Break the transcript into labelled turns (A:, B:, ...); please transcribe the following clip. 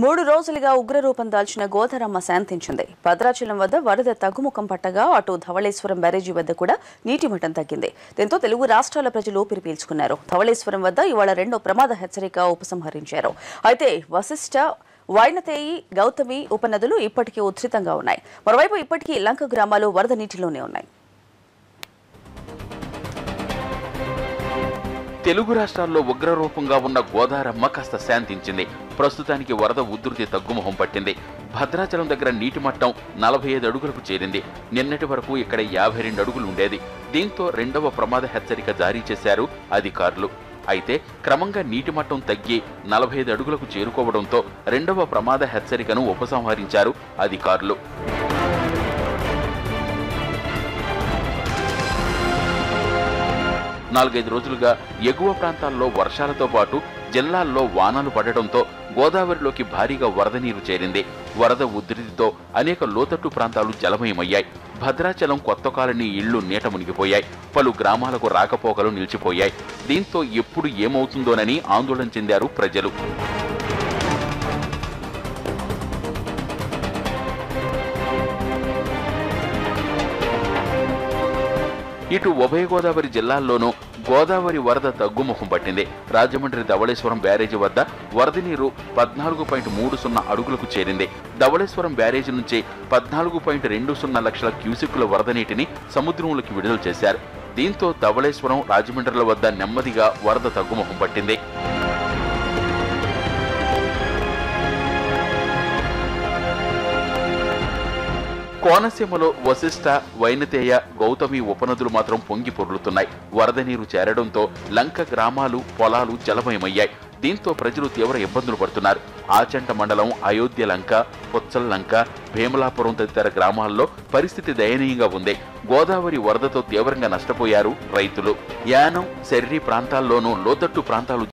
A: 3 రోజులుగా ఉగ్రరూపం దాల్చిన గోదారమ్మ శాంతించింది. భద్రాచలం వద్ద వరద తగ్గుముఖం పట్టగా అటు ధవళేశ్వరం బ్యారేజీ వద్ద కూడా నీటి మట్టం తగ్గింది. దీంతో తెలుగు రాష్ట్రాల ప్రజలు ఊపిరి పీల్చుకున్నారు. ధవళేశ్వరం వద్ద ఇవాళ రెండో ప్రమాద హెచ్చరిక ఉపసంహరించారు. అయితే వశిష్ఠ, వైనతేయి, గౌతమి ఉపనదులు ఇప్పటికీ ఉధృతంగా ఉన్నాయి. మరోవైపు ఇప్పటికీ లంక గ్రామాలు వరద నీటిలోనే ఉన్నాయి.
B: తెలుగు రాష్ట్రాల్లో ఉగ్రరూపంగా ఉన్న గోదారమ్మ కాస్త శాంతించింది. ప్రస్తుతానికి వరద ఉధృతి తగ్గుముఖం పట్టింది. భద్రాచలం దగ్గర నీటి మట్టం 45 అడుగులకు చేరింది. నిన్నటి వరకు ఇక్కడ 52 అడుగులు ఉండేది. దీంతో రెండవ ప్రమాద హెచ్చరిక జారీ చేశారు అధికారులు. అయితే క్రమంగా నీటి మట్టం తగ్గి 45 అడుగులకు చేరుకోవడంతో రెండవ ప్రమాద హెచ్చరికను ఉపసంహరించారు అధికారులు. నాలుగైదు రోజులుగా ఎగువ ప్రాంతాల్లో వర్షాలతో పాటు జిల్లాల్లో వానలు పడటంతో గోదావరిలోకి భారీగా వరద నీరు చేరింది. వరద ఉధృతితో అనేక లోతట్టు ప్రాంతాలు జలమయమయ్యాయి. భద్రాచలం కొత్త కాలనీ ఇళ్లు నీట మునిగిపోయాయి. పలు గ్రామాలకు రాకపోకలు నిలిచిపోయాయి. దీంతో ఎప్పుడు ఏమవుతుందోనని ఆందోళన చెందారు ప్రజలు. ఇటు ఉభయ గోదావరి జిల్లాల్లోనూ గోదావరి వరద తగ్గుముఖం పట్టింది. రాజమండ్రి ధవళేశ్వరం బ్యారేజీ వద్ద వరద నీరు 14.30 అడుగులకు చేరింది. ధవళేశ్వరం బ్యారేజీ నుంచి 14.20 లక్షల క్యూసెక్కుల వరద నీటిని సముద్రంలోకి విడుదల చేశారు. దీంతో ధవళేశ్వరం, రాజమండ్రిల వద్ద నెమ్మదిగా వరద తగ్గుముఖం పట్టింది. కోనసీమలో వశిష్ఠ, వైనతేయ, గౌతమి ఉపనదులు మాత్రం పొంగి పొర్లుతున్నాయి. వరద నీరు చేరడంతో లంక గ్రామాలు, పొలాలు జలమయమయ్యాయి. దీంతో ప్రజలు తీవ్ర ఇబ్బందులు పడుతున్నారు. ఆచంట మండలం అయోధ్య లంక, పుచ్చల్ లంక, భీమలాపురం తదితర గ్రామాల్లో పరిస్థితి దయనీయంగా ఉంది. గోదావరి వరదతో తీవ్రంగా నష్టపోయారు రైతులు. యానం, శర్రి ప్రాంతాల్లోనూ లోతట్టు ప్రాంతాలు